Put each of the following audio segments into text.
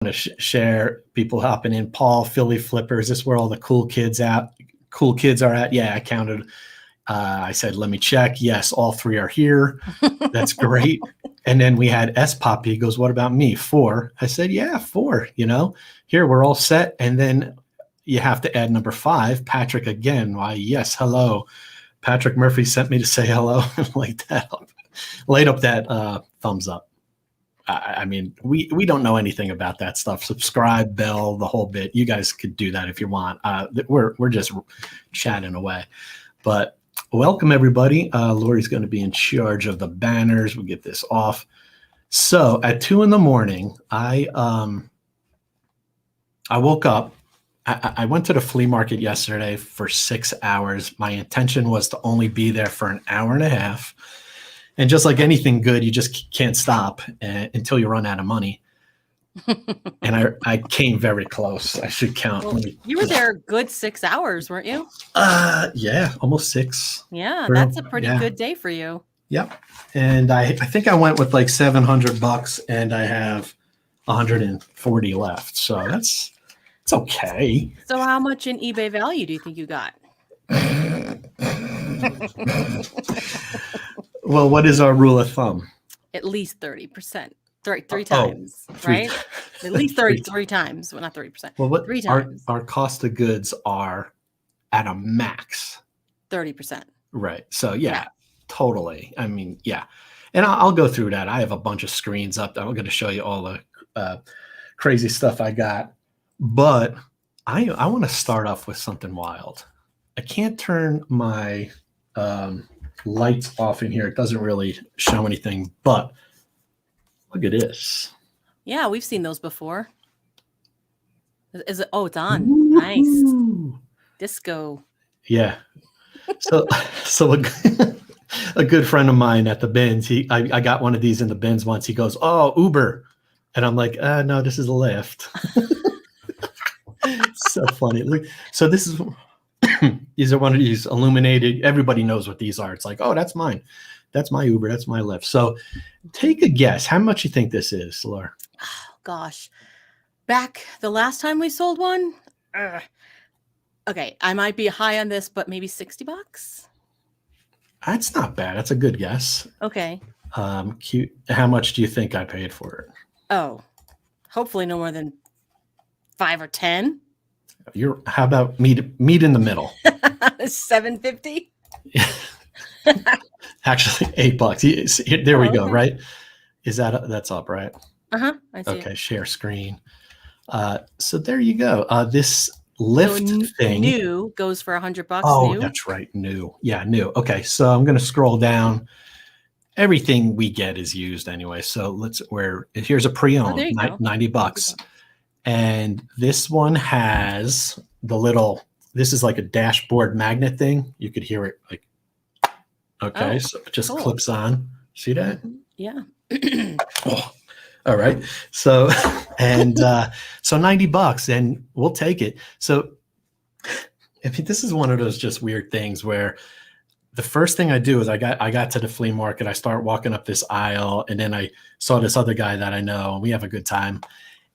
to share people hopping in. Paul, Philly Flipper, is this where all the cool kids are at? Yeah, I counted. I said, let me check. Yes, all 3 are here. That's great. And then we had S Poppy. He goes, what about me? 4. I said, yeah, 4. Here we're all set. And then you have to add number 5, Patrick again. Why, yes, hello. Patrick Murphy sent me to say hello and light up that thumbs up. I mean, we don't know anything about that stuff. Subscribe, bell, the whole bit. You guys could do that if you want. We're just chatting away. But welcome, everybody. Laurie's going to be in charge of the banners. We'll get this off. So at 2 a.m, I woke up. I went to the flea market yesterday for 6 hours. My intention was to only be there for an hour and a half. And just like anything good, you just can't stop until you run out of money. And I came very close. I should count. Well, you were there a good 6 hours, weren't you? Yeah, almost 6. Yeah, that's a pretty good day for you. Yep. And I think I went with like $700 and I have 140 left. So it's okay. So how much in eBay value do you think you got? Well, what is our rule of thumb? At least 30%. Three times, right? At least 33 times. Well, not 30%. Well, 3 times. Our cost of goods are at a max 30%. Right. So yeah, totally. I mean, yeah. And I'll go through that. I have a bunch of screens up. I'm going to show you all the crazy stuff I got. But I want to start off with something wild. I can't turn my lights off in here. It doesn't really show anything, but look at this. Yeah, we've seen those before. Is it? Oh, it's on. Ooh. Nice. Disco. Yeah. So a good friend of mine at the bins, I got one of these in the bins once. He goes, oh, Uber. And I'm like, no, this is a Lyft. So funny. So this is these are one of these illuminated. Everybody knows what these are. It's like, oh, that's mine. That's my Uber. That's my Lyft. So take a guess. How much you think this is, Laura? Oh, gosh. Back the last time we sold one. Okay. I might be high on this, but maybe $60. That's not bad. That's a good guess. Okay. Cute. How much do you think I paid for it? Oh, hopefully no more than 5 or 10. How about meet in the middle? $7.50. Actually, $8. There we go. Right? Is that's up, right? I see. Okay, share screen. So there you go. This Lyft thing. New goes for $100. Oh, new? That's right. New. Yeah, new. Okay, so I'm going to scroll down. Everything we get is used anyway. So here's a pre-owned, $90. And this one has this is like a dashboard magnet thing. You could hear it like, okay, so it just clips on. See that? Yeah. Oh, all right. So, and so $90 and we'll take it. So I mean, this is one of those just weird things where the first thing I do is I got to the flea market. I start walking up this aisle and then I saw this other guy that I know and we have a good time.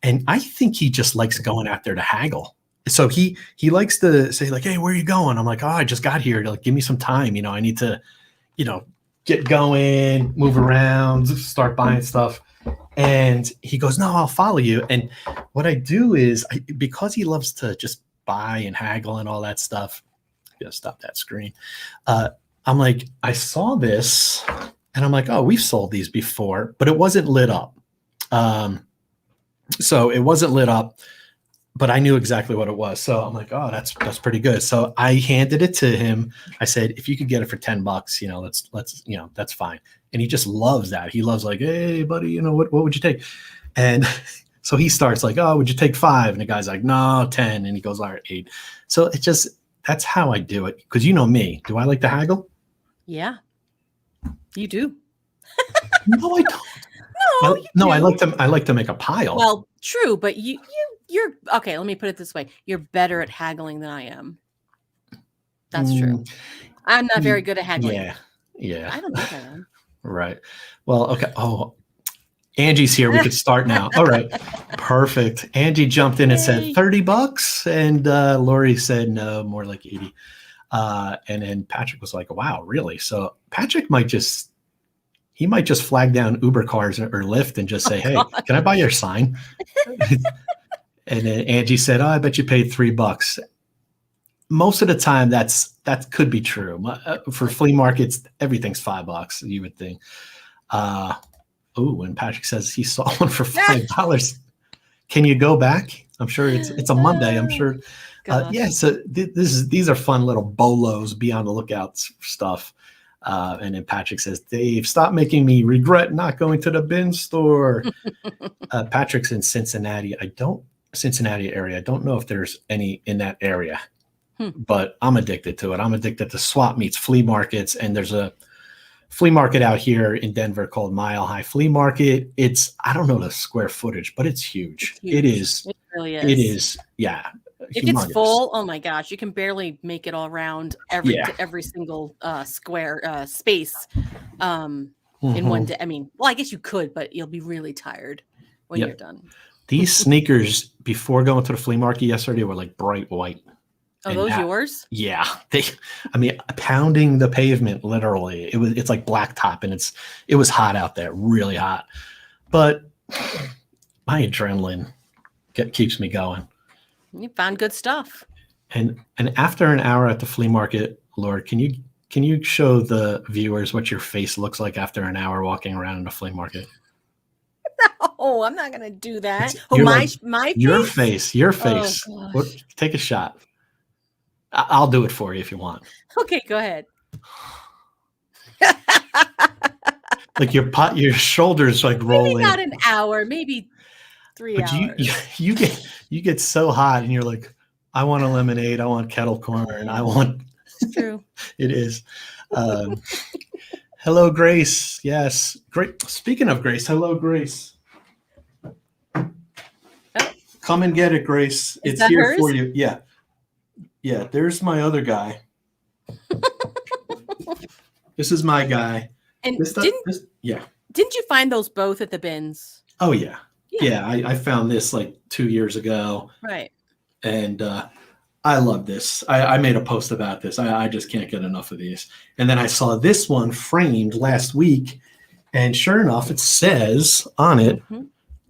And I think he just likes going out there to haggle. So he likes to say like, hey, where are you going? I'm like, oh, I just got here. Like, give me some time. I need to, get going, move around, start buying stuff. And he goes, no, I'll follow you. And what I do is because he loves to just buy and haggle and all that stuff. I gotta stop that screen. I'm like, I saw this and I'm like, oh, we've sold these before, but it wasn't lit up. So it wasn't lit up, but I knew exactly what it was. So I'm like, oh, that's pretty good. So I handed it to him. I said, if you could get it for $10, let's that's fine. And he just loves that. He loves like, hey, buddy, what would you take? And so he starts like, oh, would you take 5? And the guy's like, no, 10. And he goes, all right, 8. So that's how I do it. Because you know me. Do I like to haggle? Yeah, you do. No, I don't. No, I like to make a pile. Well, true, but you're okay. Let me put it this way: you're better at haggling than I am. That's true. I'm not very good at haggling. Yeah. I don't think I am. Right. Well, okay. Oh, Angie's here. We could start now. All right. Perfect. Angie jumped in and said Yay. $30. And Laurie said, no, more like 80. And then Patrick was like, wow, really? So Patrick might just flag down Uber cars or Lyft and just say, hey, can I buy your sign? And then Angie said, oh, I bet you paid $3. Most of the time that could be true. For flea markets, everything's $5, you would think. And Patrick says he saw one for $5. Can you go back? I'm sure it's a Monday. I'm sure. Yeah. So these are fun little bolos. Be on the lookout stuff. And then Patrick says, Dave, stop making me regret not going to the bin store. Patrick's in Cincinnati. Cincinnati area. I don't know if there's any in that area, but I'm addicted to it. I'm addicted to swap meets, flea markets. And there's a flea market out here in Denver called Mile High Flea Market. I don't know the square footage, but it's huge. It is. It really is. It is. Yeah. If it's full, oh my gosh, you can barely make it all around every single square space in one day. I mean, well, I guess you could, but you'll be really tired when you're done. These sneakers before going to the flea market yesterday were like bright white. Oh, those yours? Yeah. Pounding the pavement, literally. It's like blacktop, and it was hot out there, really hot. But my adrenaline keeps me going. You found good stuff. And after an hour at the flea market, Laurie, can you show the viewers what your face looks like after an hour walking around in a flea market? No, I'm not gonna do that. My face? Your face. Oh, take a shot. I'll do it for you if you want. Okay, go ahead. Like your shoulders like rolling. Maybe not an hour, maybe 3 hours. But you get so hot and you're like, I want a lemonade, I want kettle corn, I want. It's true. It is. Hello, Grace. Yes, great. Speaking of Grace, hello, Grace. Come and get it, Grace. It's here hers? For you. Yeah. Yeah, there's my other guy. This is my guy. And didn't you find those both at the bins? Oh, yeah. Yeah, I found this like 2 years ago. Right. And I love this. I made a post about this. I just can't get enough of these. And then I saw this one framed last week. And sure enough, it says on it,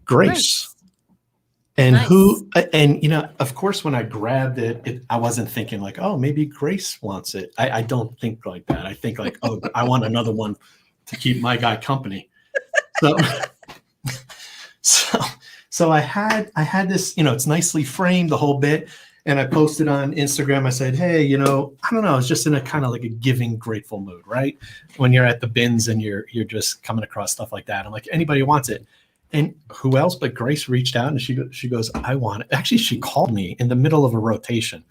Grace. And nice. Of course, when I grabbed it, I wasn't thinking like, oh, maybe Grace wants it. I don't think like that. I think like, oh, I want another one to keep my guy company. So I had this, it's nicely framed, the whole bit. And I posted on Instagram. I said, hey, I don't know. It's just in a kind of like a giving, grateful mood, right? When you're at the bins and you're just coming across stuff like that. I'm like, anybody wants it. And who else but Grace reached out and she goes, I want it. Actually, she called me in the middle of a rotation.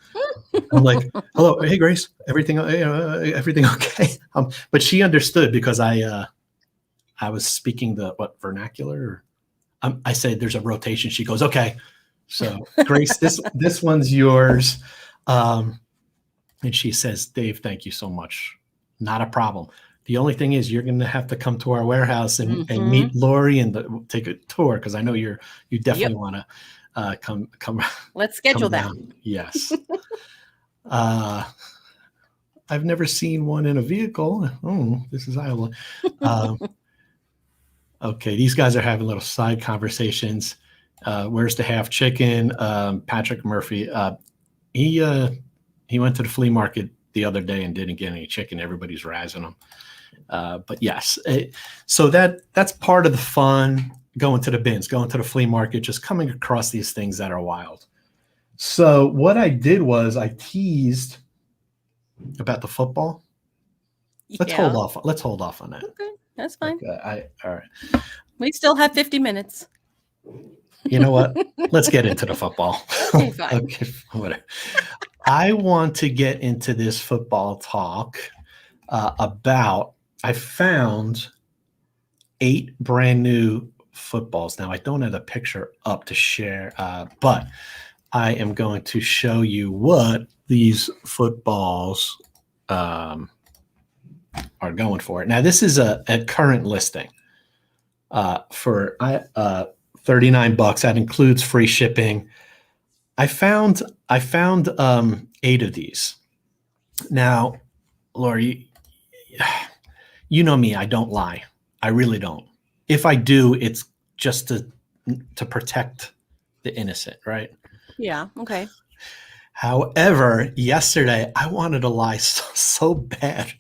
I'm like, hello, hey Grace, everything okay? But she understood because I was speaking the vernacular. I said there's a rotation. She goes, okay. So Grace, this one's yours. And she says, Dave, thank you so much. Not a problem. The only thing is you're going to have to come to our warehouse and meet Laurie and take a tour because I know you definitely want to come. Let's schedule that. Yes. I've never seen one in a vehicle. Oh, this is Iowa. Okay, these guys are having little side conversations. Where's the half chicken? Patrick Murphy. He went to the flea market the other day and didn't get any chicken. Everybody's razzing him. But yes, so that's part of the fun, going to the bins, going to the flea market, just coming across these things that are wild. So what I did was I teased about the football. Let's hold off on that. Okay, that's fine. Okay, all right. We still have 50 minutes. You know what? Let's get into the football. Okay, fine. Okay, whatever. I want to get into this football talk I found 8 brand new footballs. Now, I don't have the picture up to share, but I am going to show you what these footballs are going for. Now, this is a current listing. for $39. That includes free shipping. I found 8 of these. Now, Laurie, you know me, I don't lie. I really don't. If I do, it's just to protect the innocent, right? Yeah. Okay. However, yesterday I wanted to lie so bad.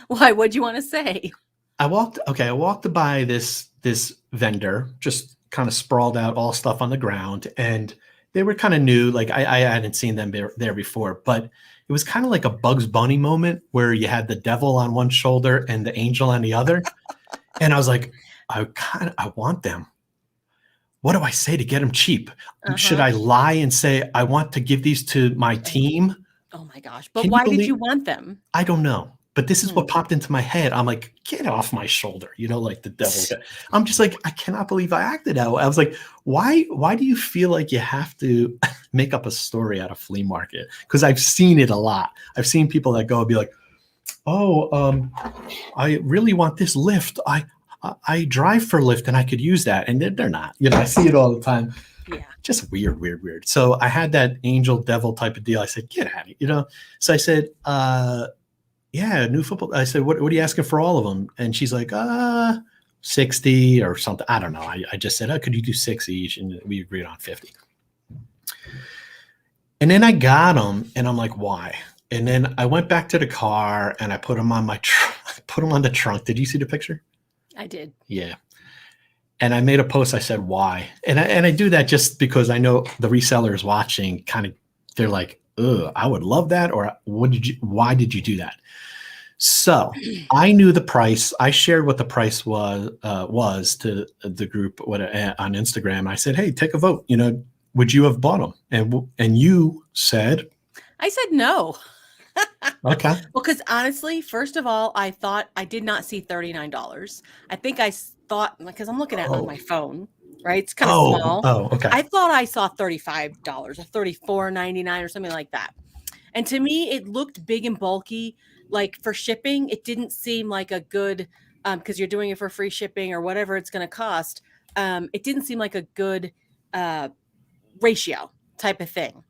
Why? What'd you want to say? I walked by this vendor, just kind of sprawled out all stuff on the ground, and they were kind of new. Like I hadn't seen them there before, but it was kind of like a Bugs Bunny moment where you had the devil on one shoulder and the angel on the other. And I was like, I want them. What do I say to get them cheap? Should I lie and say, I want to give these to my team? Oh my gosh. But why did you want them? I don't know. But this is what popped into my head. I'm like, get off my shoulder. Like the devil. I'm just like, I cannot believe I acted out. I was like, why do you feel like you have to make up a story at a flea market? Because I've seen it a lot. I've seen people that go and be like, I really want this lift. I drive for Lyft and I could use that. And they're not. I see it all the time. Yeah. Just weird. So I had that angel devil type of deal. I said, get at it, So I said, yeah, new football. I said, what are you asking for all of them? And she's like, 60 or something. I don't know. I just said, could you do 6 each? And we agreed on 50. And then I got them and I'm like, why? And then I went back to the car and I put them on put them on the trunk. Did you see the picture? I did. Yeah. And I made a post. I said, why? And I do that just because I know the reseller is watching. They're like, ugh, I would love that. Or why did you do that? So I knew the price. I shared what the price was to the group on Instagram. I said, hey, take a vote. Would you have bought them? And you said, I said no. Okay. Well, because honestly, first of all, I thought I did not see $39. I think I thought, because I'm looking at it on my phone, right? It's kind of small. Oh, okay. I thought I saw $35 or $34.99 or something like that. And to me, it looked big and bulky. Like for shipping, it didn't seem like a good, because you're doing it for free shipping or whatever it's going to cost. It didn't seem like a good ratio type of thing.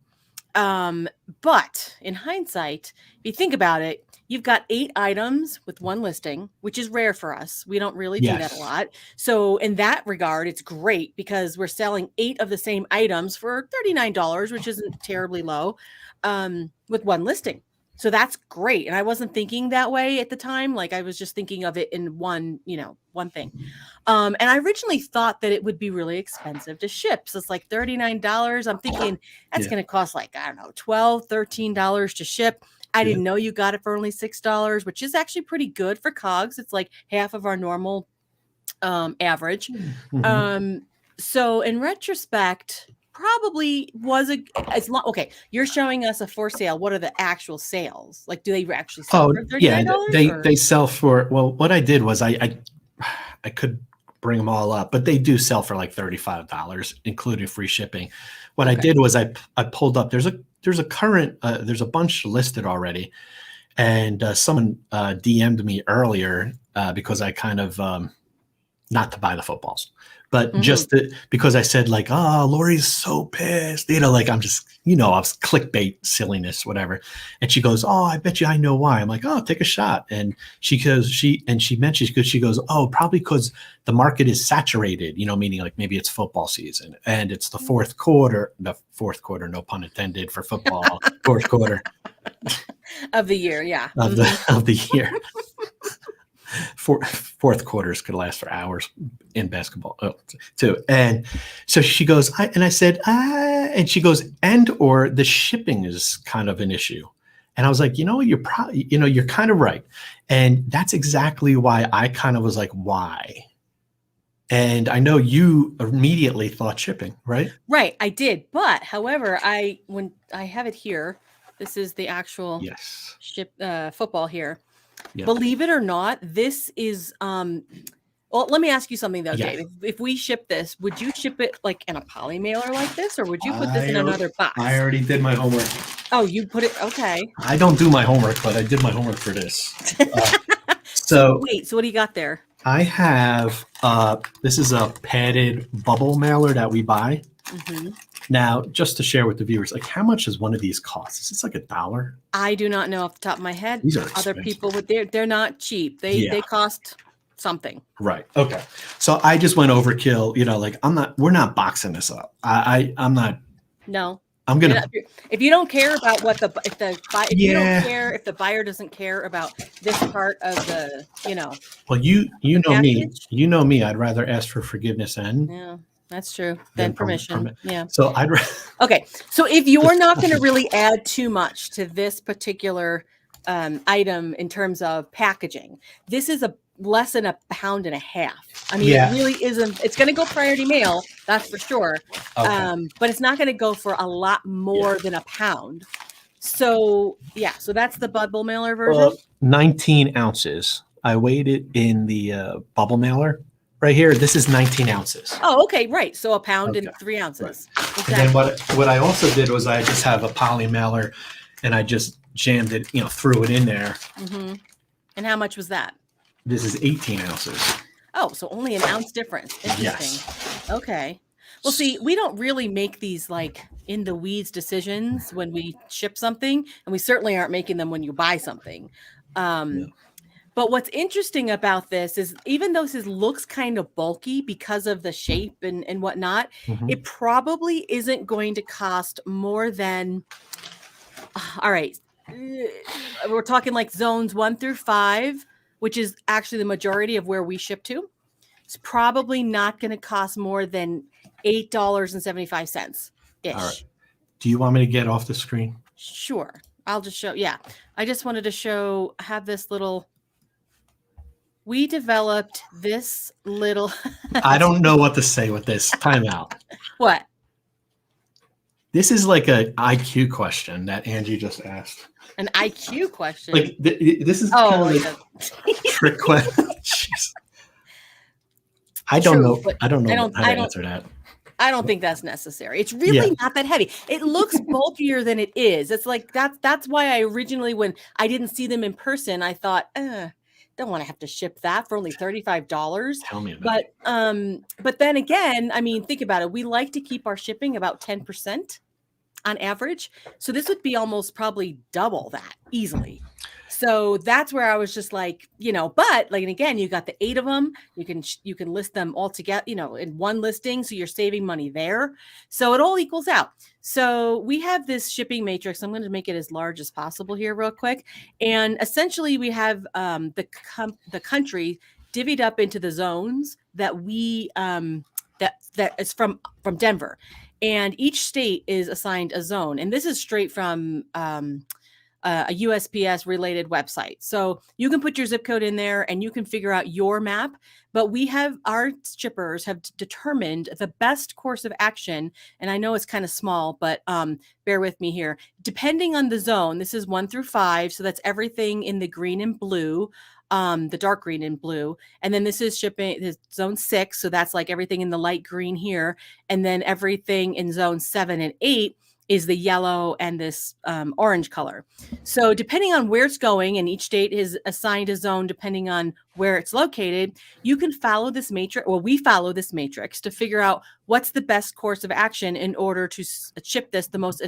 But in hindsight, if you think about it, you've got 8 items with one listing, which is rare for us. We don't really do that a lot. So in that regard, it's great because we're selling 8 of the same items for $39, which isn't terribly low, with one listing. So that's great. And I wasn't thinking that way at the time. Like I was just thinking of it in one thing. And I originally thought that it would be really expensive to ship. So it's like $39. I'm thinking that's going to cost like, I don't know, $12, $13 to ship. I didn't know you got it for only $6, which is actually pretty good for COGS. It's like half of our normal average. Mm-hmm. So in retrospect, probably was okay. You're showing us a for sale. What are the actual sales? Like, do they actually sell for $39? Yeah, they sell for, well, what I did was I could bring them all up, but they do sell for like $35, including free shipping. What I did was I pulled up, there's a current, there's a bunch listed already. And someone DM'd me earlier because I kind of, not to buy the footballs, but just because I said like, Laurie's so pissed, like I'm just, I was clickbait silliness, whatever. And she goes, I bet you I know why. I'm like, take a shot. And she goes, she mentions, because she goes, probably because the market is saturated, meaning like maybe it's football season and it's the fourth quarter, no pun intended for football, fourth quarter of the year. Yeah. Of the year. Fourth quarters could last for hours in basketball too. And so she goes, I said, and she goes, or the shipping is kind of an issue. And I was like, you're kind of right. And that's exactly why I kind of was like, why? And I know you immediately thought shipping, right? Right. I did. But however, when I have it here, this is the actual football here. Yep. Believe it or not, this is well, let me ask you something though, Dave. If we ship this, would you ship it like in a poly mailer like this, or would you put this in another box? I already did my homework. Oh, you put it, okay. I don't do my homework, but I did my homework for this. So wait, so what do you got there? I have, this is a padded bubble mailer that we buy. Mm-hmm. Now, just to share with the viewers, like how much does one of these cost? Is this like $1? I do not know off the top of my head. These are Other expensive. people they're not cheap. They cost something. Right. Okay. So I just went overkill, like we're not boxing this up. I'm not. No. I'm going to, if you don't care about what you don't care if the buyer doesn't care about this part of the, well, you package. know me, I'd rather ask for forgiveness and yeah, that's true. Than permission. Yeah. So okay. So if you're not going to really add too much to this particular item in terms of packaging, this is less than 1.5 pounds. I mean, It really isn't. It's going to go priority mail, that's for sure. Okay. But it's not going to go for a lot more than 1 pound. So so that's the bubble mailer version. 19 ounces. I weighed it in the bubble mailer right here. This is 19 ounces. Oh, okay, right. So 1 pound and 3 ounces. Right. Exactly. And then what I also did was I just have a poly mailer, and I just jammed it, threw it in there. Mm-hmm. And how much was that? This is 18 ounces. Oh, so only an ounce difference. Interesting. Yes. Okay. Well, see, we don't really make these like in the weeds decisions when we ship something, and we certainly aren't making them when you buy something. But what's interesting about this is even though this looks kind of bulky because of the shape and whatnot, it probably isn't going to cost more than, all right, we're talking like zones 1 through 5, which is actually the majority of where we ship to. It's probably not going to cost more than $8.75 ish. All right. Do you want me to get off the screen? Sure. I'll just show. Yeah. I just wanted to have this little. We developed this little. I don't know what to say with this. Time out. What? This is like an IQ question that Angie just asked. An IQ question? Like this is kind of like a trick question. I don't know. I don't know how to answer that. I don't think that's necessary. It's really not that heavy. It looks bulkier than it is. It's like that's why I originally, when I didn't see them in person, I thought, don't want to have to ship that for only $35. Tell me about it. But then again, I mean, think about it. We like to keep our shipping about 10% on average. So this would be almost probably double that easily. So that's where I was just like, but like, and again, you got the 8 of them. You can list them all together, in one listing. So you're saving money there. So it all equals out. So we have this shipping matrix. I'm going to make it as large as possible here real quick. And essentially we have the country divvied up into the zones that we, that is from Denver. And each state is assigned a zone. And this is straight from, a USPS related website. So you can put your zip code in there and you can figure out your map, but our shippers have determined the best course of action. And I know it's kind of small, but bear with me here. Depending on the zone, this is 1 through 5. So that's everything in the green and blue, the dark green and blue. And then this is zone 6. So that's like everything in the light green here. And then everything in zone 7 and 8 is the yellow and this orange color. So depending on where it's going, and each state is assigned a zone depending on where it's located, you can follow this matrix, or we follow this matrix to figure out what's the best course of action in order to ship this the most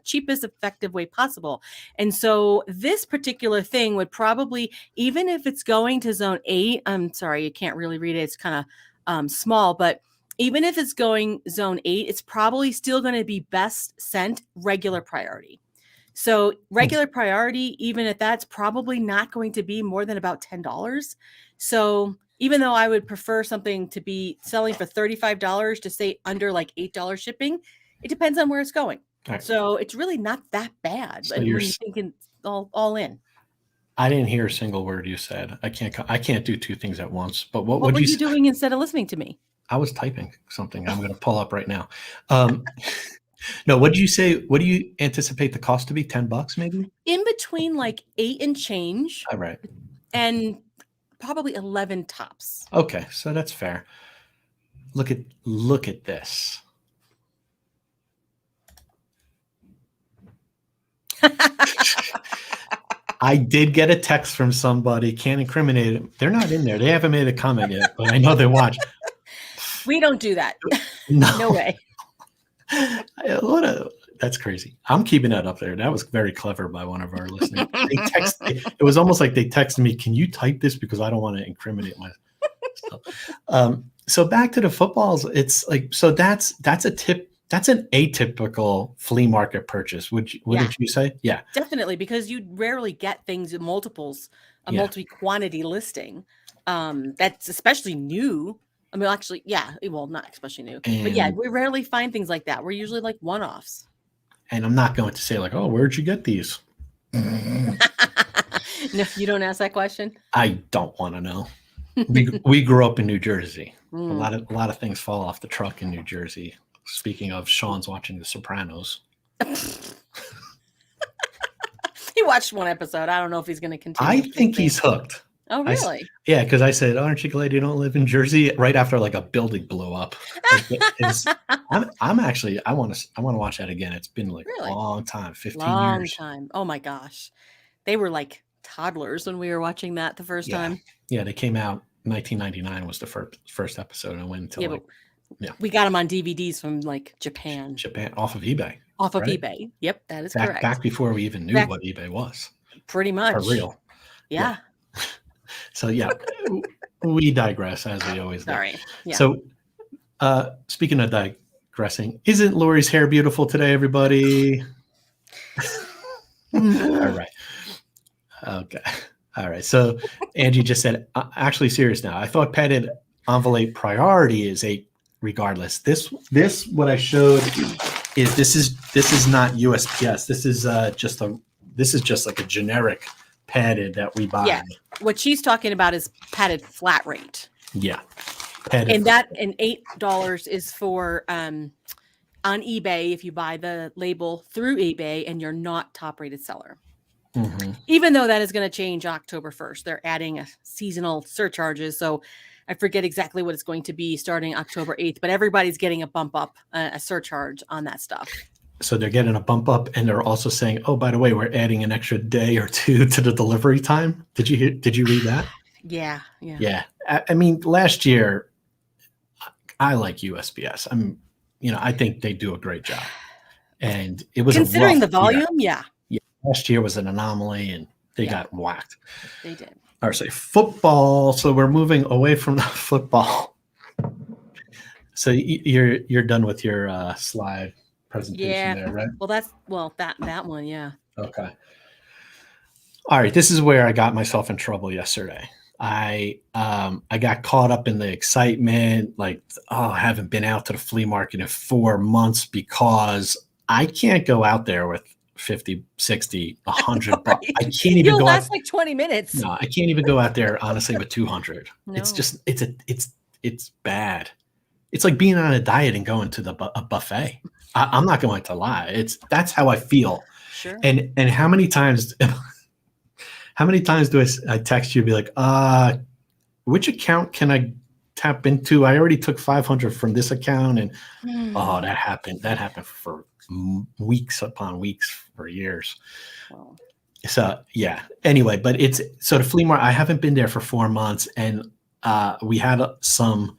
cheapest, effective way possible. And so this particular thing would probably, even if it's going to zone 8, I'm sorry, you can't really read it, it's kind of small, but even if it's going zone 8, it's probably still going to be best sent regular priority. So regular priority, even at that's probably not going to be more than about $10. So even though I would prefer something to be selling for $35 to say under like $8 shipping, it depends on where it's going. Okay. So it's really not that bad. So you're thinking all in. I didn't hear a single word you said. I can't do two things at once. But what were you doing instead of listening to me? I was typing something I'm going to pull up right now. No, what did you say? What do you anticipate the cost to be? $10 maybe? In between like 8 and change. All right. And probably 11 tops. Okay, so that's fair. Look at this. I did get a text from somebody. Can't incriminate them. They're not in there. They haven't made a comment yet, but I know they watch. We don't do that. No, No way. That's crazy. I'm keeping that up there. That was very clever by one of our listeners. It was almost like they texted me, "Can you type this because I don't want to incriminate myself." So back to the footballs. It's like, so that's a tip. That's an atypical flea market purchase. Wouldn't you say? Yeah, definitely, because you rarely get things in multiples, a multi-quantity listing. That's especially new. I mean, actually, yeah, well, not especially new, but yeah, we rarely find things like that. We're usually like one-offs. And I'm not going to say like, "Oh, where'd you get these?" No, you don't ask that question. I don't want to know. We grew up in New Jersey. A lot of things fall off the truck in New Jersey. Speaking of, Sean's watching The Sopranos. He watched one episode. I don't know if he's going to continue. I think he's hooked. Oh, really? Yeah, because I said, "Aren't you glad you don't live in Jersey?" Right after like a building blew up. I'm actually, I want to watch that again. It's been like a long time, 15 years. Long time. Oh my gosh, they were like toddlers when we were watching that the first time. Yeah, they came out 1999 was the first episode, and went until we got them on DVDs from like Japan off of eBay. Off of eBay. Yep, that is correct. Back before we even knew what eBay was. Pretty much. For real. Yeah. So yeah, we digress as we always do. Sorry. Yeah. So speaking of digressing, isn't Laurie's hair beautiful today, everybody? All right. Okay. All right. So Angie just said, actually serious now. I thought padded envelope priority is 8 regardless. This what I showed is this is not USPS. This is just like a generic padded that we buy. Yeah. What she's talking about is padded flat rate. Yeah. And $8 is for on eBay if you buy the label through eBay and you're not top rated seller. Mm-hmm. Even though that is going to change October 1st. They're adding a seasonal surcharges. So I forget exactly what it's going to be starting October 8th, but everybody's getting a bump up, a surcharge on that stuff. So they're getting a bump up, and they're also saying, "Oh, by the way, we're adding an extra day or two to the delivery time." Did you read that? Yeah. I mean, last year, I like USPS. I think they do a great job, and it was considering the volume. Yeah. Last year was an anomaly, and they got whacked. They did. All right, so football. So we're moving away from the football. So you're done with your slide presentation there, right? Well, that one, yeah. Okay. All right, this is where I got myself in trouble yesterday. I got caught up in the excitement, like, I haven't been out to the flea market in 4 months because I can't go out there with 50, 60, 100 bucks. I can't even You'll go last out. like 20 minutes. No, I can't even go out there, honestly, with 200. No. It's just, it's bad. It's like being on a diet and going to a buffet. I'm not going to lie. That's how I feel. Sure. And how many times do I text you and be like, which account can I tap into? I already took 500 from this account. And that happened. That happened for weeks upon weeks for years. Wow. So yeah, anyway, but so the flea market, I haven't been there for 4 months, and we had some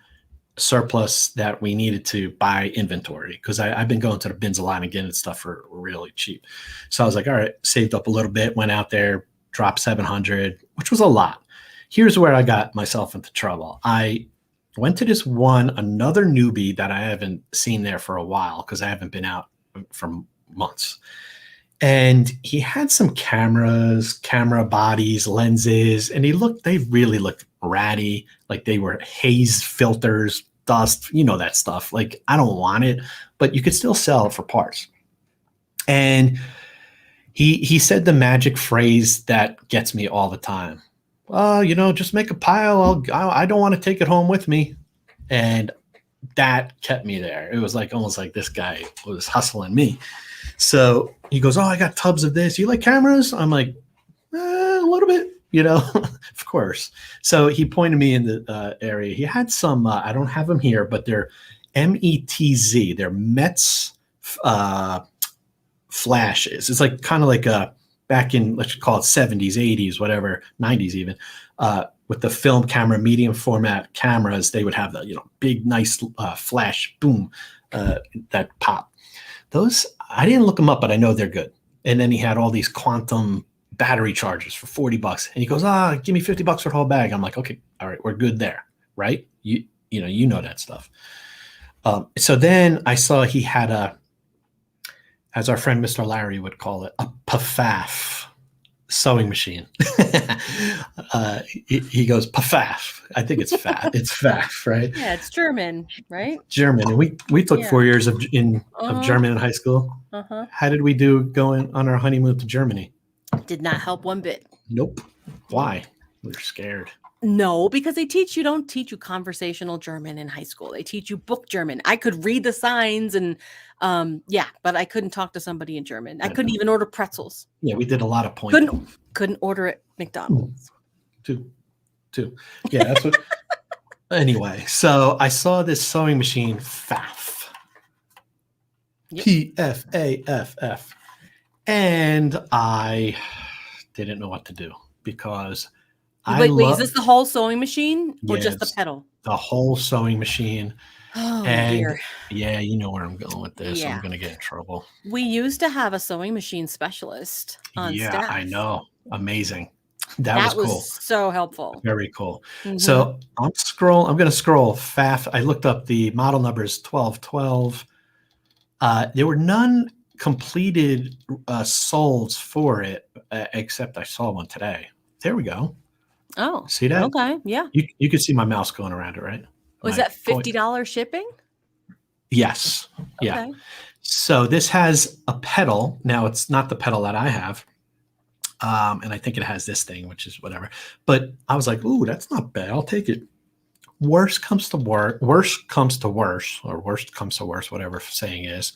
surplus that we needed to buy inventory because I've been going to the bins a lot and getting stuff for really cheap. So I was like, all right, saved up a little bit, went out there, dropped 700, which was a lot. Here's where I got myself into trouble. I went to another newbie that I haven't seen there for a while because I haven't been out for months. And he had some camera bodies, lenses, and they really looked ratty. Like they were haze filters, dust, that stuff. Like, I don't want it, but you could still sell it for parts. And he said the magic phrase that gets me all the time. Just make a pile. I don't want to take it home with me. And that kept me there. It was like almost like this guy was hustling me. So he goes, I got tubs of this. You like cameras? I'm like, a little bit, of course. So he pointed me in the area. He had some, I don't have them here, but they're METZ. They're Mets flashes. It's like kind of like back in, let's call it 70s, 80s, whatever, 90s even, with the film camera, medium format cameras, they would have the, you know, big, nice flash, boom, that pop. Those, I didn't look them up, but I know they're good. And then he had all these quantum battery chargers for $40. And he goes, give me $50 for the whole bag. I'm like, okay, all right, we're good there, right? You know that stuff. So then I saw he had a, as our friend Mr. Larry would call it, a pafaf sewing machine. He goes, pafaf. I think it's fat. It's faff, right? Yeah, it's German, right? German. And we took 4 years of German in high school. How did we do going on our honeymoon to Germany? Did not help one bit. Nope. Why? We were scared. No, because they don't teach you conversational German in high school. They teach you book German. I could read the signs and but I couldn't talk to somebody in German. I couldn't even order pretzels. Yeah, we did a lot of pointing. Couldn't order at McDonald's. Two. Yeah, that's what. Anyway, so I saw this sewing machine, Pfaff. Yep. P-F-A-F-F. And I didn't know what to do because Wait, is this the whole sewing machine or just the pedal? The whole sewing machine. Oh, and dear. Yeah, you know where I'm going with this. Yeah. I'm going to get in trouble. We used to have a sewing machine specialist on staff. Yeah, I know. Amazing. That was cool. So helpful. Very cool. So I'm going to scroll Pfaff. I looked up the model numbers 1212. There were none completed solds for it, except I saw one today. There we go. Oh, see that? Okay, yeah. You could see my mouse going around it, right? Was that $50 shipping? Yes. Okay. Yeah. So this has a pedal. Now it's not the pedal that I have. And I think it has this thing, which is whatever. But I was like, ooh, that's not bad. I'll take it. Worst comes to worst, whatever saying is.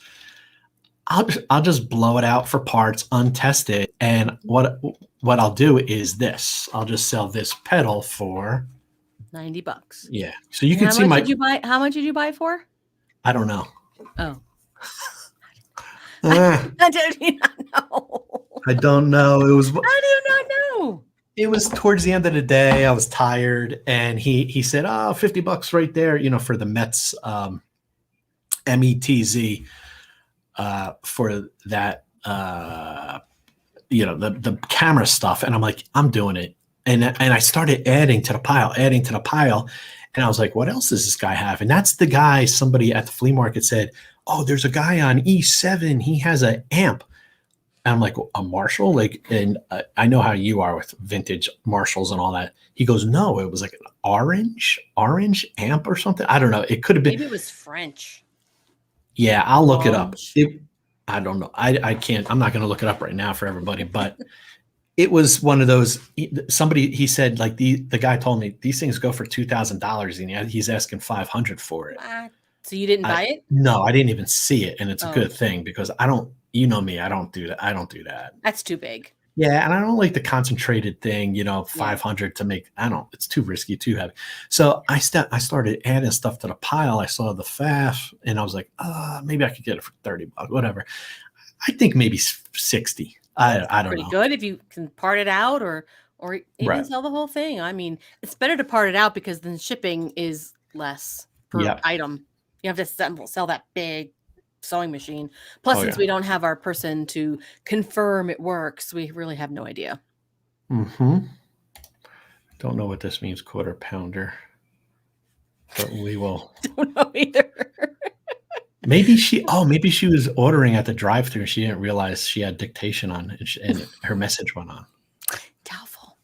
I'll just blow it out for parts, untest it, and what I'll do is this. I'll just sell this pedal for $90. Yeah. So you can see how much did you buy it for? I don't know. Oh. I do not know. I don't know. It was. I do not know. It was towards the end of the day. I was tired, and he said, "Oh, $50 right there, you know, for the Mets METZ for that, you know, the camera stuff." And I'm like, I'm doing it, and I started adding to the pile, and I was like, what else does this guy have? And that's the guy. Somebody at the flea market said, "Oh, there's a guy on E7. He has an amp." And I'm like, a Marshall? Like, and I know how you are with vintage Marshalls and all that. He goes, no, it was like an orange amp or something. I don't know. It could have been. Maybe it was French. Yeah, I'll look it up. I don't know. I can't. I'm not going to look it up right now for everybody. But it was one of those. He said, like, the guy told me these things go for $2,000, and he's asking $500 for it. So you didn't buy it? No, I didn't even see it, and it's a good thing because I don't. You know me, I don't do that. That's too big. Yeah, and I don't like the concentrated thing, you know, 500 to make, it's too risky, too heavy. So I started adding stuff to the pile. I saw the Pfaff, and I was like, maybe I could get it for $30, whatever. I think maybe 60. I don't know. Pretty good if you can part it out or even sell the whole thing. I mean, it's better to part it out because then shipping is less per item. You have to sell that big sewing machine. Plus, since we don't have our person to confirm it works, we really have no idea. Don't know what this means, quarter pounder, but we will. Don't know either. Maybe she was ordering at the drive-thru and she didn't realize she had dictation on and her message went on. Doubtful.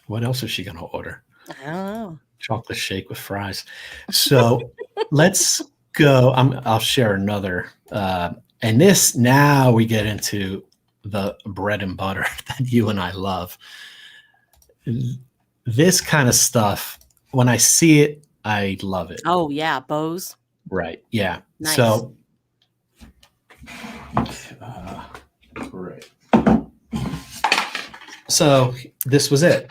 What else is she going to order? I don't know. Chocolate shake with fries. So let's go. I'll share another. And this, now we get into the bread and butter that you and I love. This kind of stuff, when I see it, I love it. Oh, yeah. Bows. Right. Yeah. Nice. So, great. So this was it.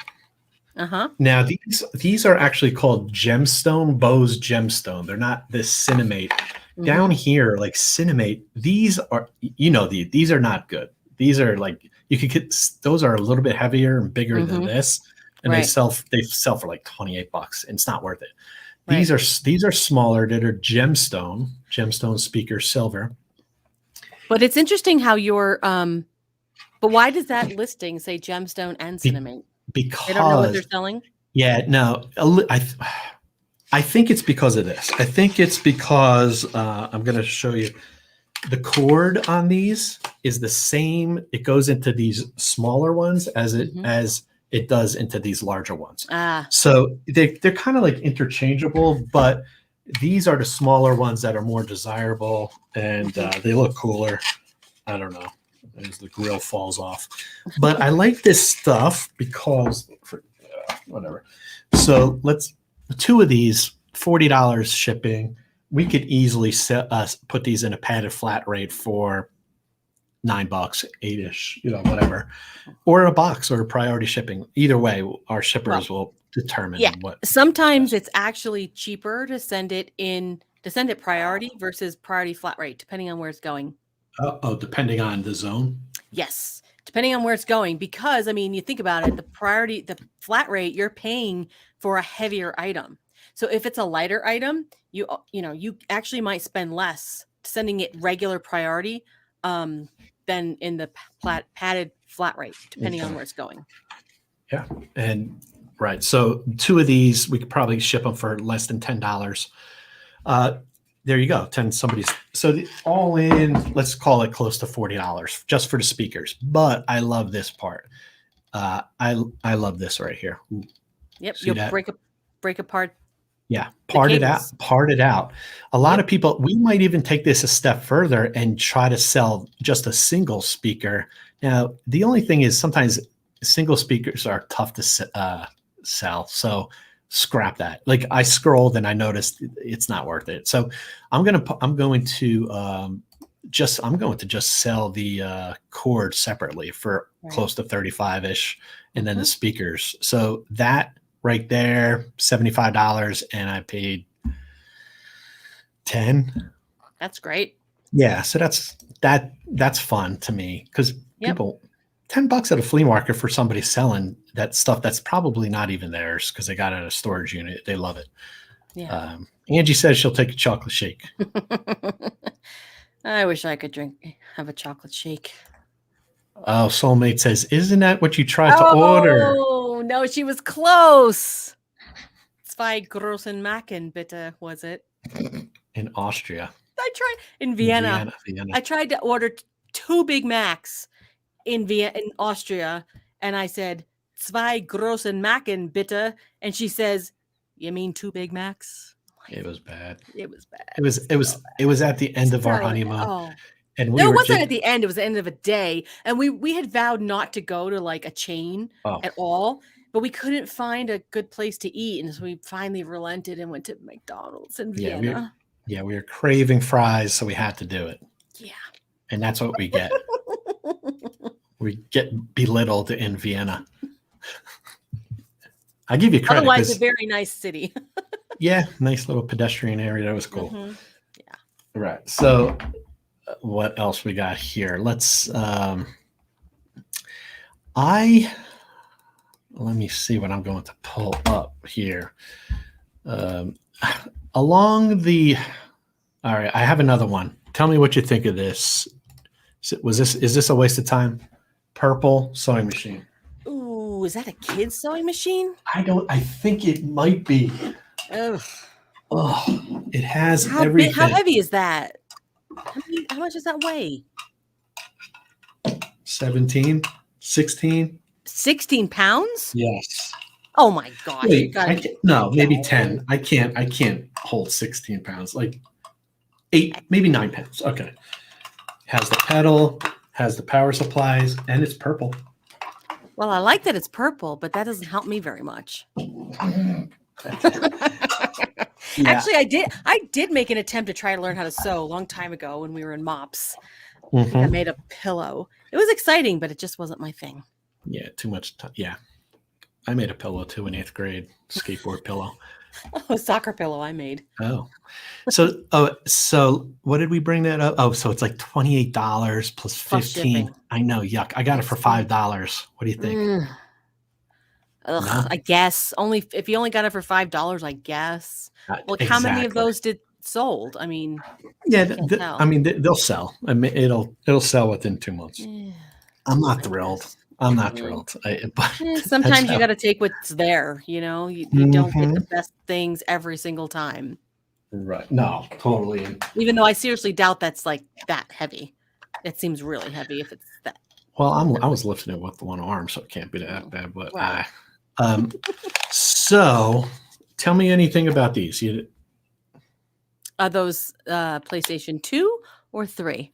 Now these are actually called Bose gemstone. They're not this cinnamate. Down here, like cinnamate, these are, these are not good. these are like, you could get, those are a little bit heavier and bigger than this. And they sell for like $28 and it's not worth it. These are smaller, that are gemstone speaker silver. But it's interesting how your but why does that listing say gemstone and cinnamon? Because they don't know what they're selling. Yeah, no, I think it's because of this. I think it's because I'm going to show you the cord on these is the same. It goes into these smaller ones as it does into these larger ones. So they're kind of like interchangeable, but these are the smaller ones that are more desirable and they look cooler. I don't know, as the grill falls off, but I like this stuff because whatever. So two of these, $40 shipping. We could easily put these in a padded flat rate for $9, $8-ish, whatever, or a box or priority shipping. Either way, our shippers will determine what. Sometimes it's actually cheaper to send it priority versus priority flat rate, depending on where it's going. Depending on the zone. Yes, depending on where it's going, because I mean, you think about it, the flat rate, you're paying for a heavier item. So if it's a lighter item, you actually might spend less sending it regular priority than in the padded flat rate, depending on where it's going. Yeah, and right. So two of these, we could probably ship them for less than $10. There you go. So all in, let's call it close to $40 just for the speakers. But I love this part. I love this right here. Ooh, yep, you'll break apart. Yeah, part it out. A lot of people, we might even take this a step further and try to sell just a single speaker. Now, the only thing is sometimes single speakers are tough to sell. So scrap that. Like I scrolled and I noticed it's not worth it. So I'm going to just sell the cord separately for close to 35-ish, and then the speakers. So that right there, $75, and I paid 10. That's great. Yeah, so that's fun to me because people, $10 at a flea market for somebody selling that stuff that's probably not even theirs because they got it at a storage unit. They love it. Yeah. Angie says she'll take a chocolate shake. I wish I could have a chocolate shake. Oh, Soulmate says, isn't that what you tried to order? Oh, no, she was close. Zwei großen Macken, bitte, was it? In Austria. I tried in Vienna. I tried to order 2 Big Macs in Austria, and I said, Zwei großen Macken, bitte, and she says, you mean 2 Big Macs? It was bad. It was bad. It was at the end of our honeymoon. Oh. And it wasn't at the end. It was the end of a day. And we had vowed not to go to like a chain at all, but we couldn't find a good place to eat. And so we finally relented and went to McDonald's in Vienna. We were craving fries, so we had to do it. Yeah. And that's what we get. We get belittled in Vienna. I give you credit. Otherwise, a very nice city. Yeah, nice little pedestrian area. That was cool. Mm-hmm. Yeah. Right. So what else we got here? Let's let me see what I'm going to pull up here. All right, I have another one. Tell me what you think of this. Is this a waste of time? Purple sewing machine. Ooh, is that a kid's sewing machine? I think it might be. Ugh. Oh, it has everything. How heavy is that? How much does that weigh? 17, 16. 16 pounds? Yes. Oh my gosh. Wait, maybe 10. I can't hold 16 pounds. Like 8, maybe 9 pounds. Okay. Has the pedal, has the power supplies, and it's purple. Well, I like that it's purple, but that doesn't help me very much. Yeah. Actually, I did make an attempt to try to learn how to sew a long time ago when we were in MOPS. Mm-hmm. I made a pillow. It was exciting, but it just wasn't my thing. Yeah, too much time. Yeah. I made a pillow too in 8th grade, skateboard pillow. Oh, soccer pillow I made. Oh, so what did we bring that up? Oh, so it's like $28 plus Plus 15. shipping. I know, yuck. I got it for $5. What do you think? No, I guess only if you only got it for $5, I guess. Well, how many of exactly. those did sold? I mean, Yeah, I can't tell. I mean, they'll sell. I mean, it'll sell within 2 months. I'm not I thrilled. guess. I'm not thrilled. But that's Sometimes you how. got to take what's there. You don't get the Mhm. best things every single time. Right. No, totally. Even though I seriously doubt that's like that heavy. It seems really heavy if it's that. Well, I was lifting it with one arm, so it can't be that bad. But Well. so tell me anything about these. Are those PlayStation 2 or 3?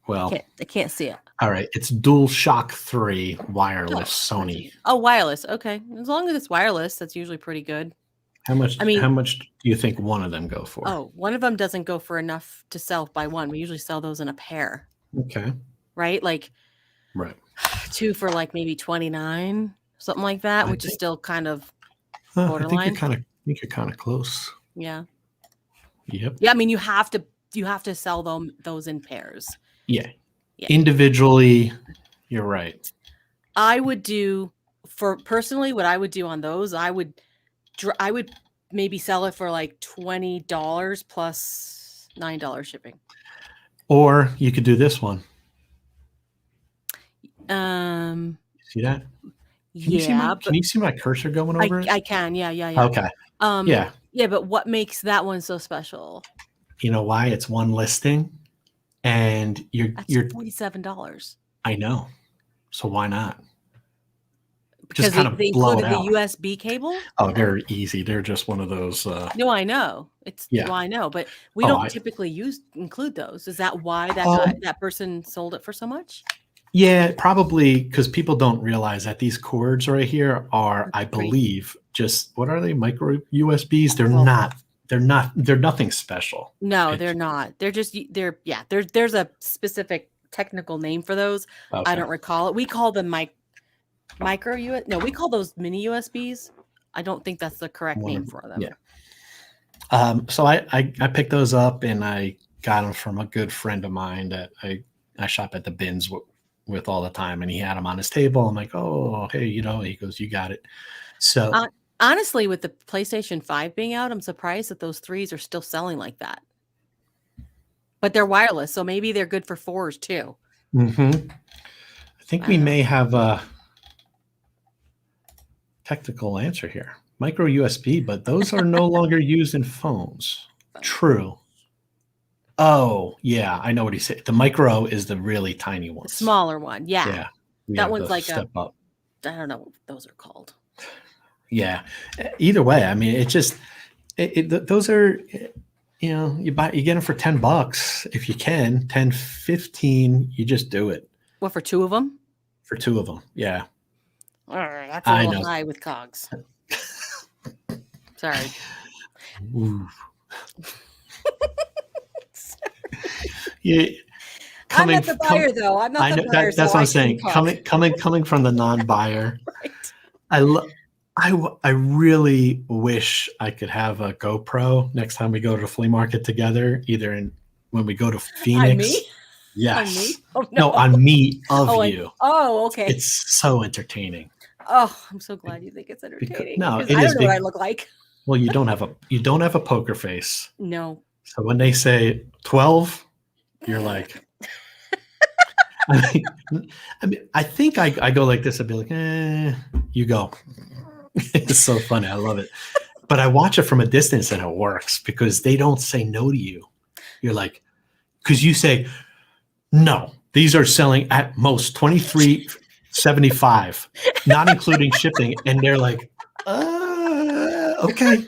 Well, I can't see it. all right. It's DualShock 3 wireless Sony. Oh, wireless. Okay. As long as it's wireless, that's usually pretty good. How much? I mean, how much do you think one of them go for? Oh, one of them doesn't go for enough to sell by one. We usually sell those in a pair. Okay. Right? Like Right. 2 for like maybe 29, something like that, which is still kind of borderline. I think you're kind of close. Yeah. Yep. Yeah. I mean, you have to sell those in pairs. Yeah. Individually, you're right. I would do personally what I would do on those. I would maybe sell it for like $20 plus $9 shipping. Or you could do this one. See that? Can you see my cursor going over it? I can. Yeah. Okay. Yeah, but what makes that one so special? You know why? It's one listing, and you're $47. I know. So why not? Because they included the USB cable? Oh, they're easy. They're just one of those. No, I know. I know, but we don't typically include those. Is that why that person sold it for so much? Yeah, probably because people don't realize that these cords right here are, I believe, just what are they? Micro USBs? They're nothing special. No, they're not. There's a specific technical name for those. Okay. I don't recall it. We call them micro USB. No, we call those mini USBs. I don't think that's the correct name for them. Yeah. So I picked those up and I got them from a good friend of mine that I shop at the bins with all the time, and he had them on his table. I'm like, oh, hey, he goes, you got it. So honestly, with the PlayStation 5 being out, I'm surprised that those 3s are still selling like that. But they're wireless, so maybe they're good for 4s too. Mm-hmm. I think we may have a technical answer here. Micro USB, but those are no longer used in phones. True. Oh, yeah, I know what he said. The micro is the really tiny one. The smaller one, yeah. Yeah. That one's like step up. I don't know what those are called. Yeah. Either way, I mean, those are, you get them for $10 if you can. 10, 15, you just do it. What, for 2 of them? For 2 of them, yeah. That's a little high with cogs. Sorry. Ooh. Yeah, I'm not the buyer, though. I'm not the buyer. That's what I'm saying. Coming from the non-buyer, right. I really wish I could have a GoPro next time we go to the flea market together. Either when we go to Phoenix. On me? Yes. On me? Oh, no. On me of you. Oh, okay. It's so entertaining. Oh, I'm so glad you think it's entertaining. No, I don't know what I look like. Well, you don't have a poker face. No. So when they say 12, you're like, I mean, I think I go like this. I'd be like, you go. It's so funny. I love it. But I watch it from a distance and it works because they don't say no to you. You're like, because you say, no, these are selling at most $23.75, not including shipping. And they're like, okay.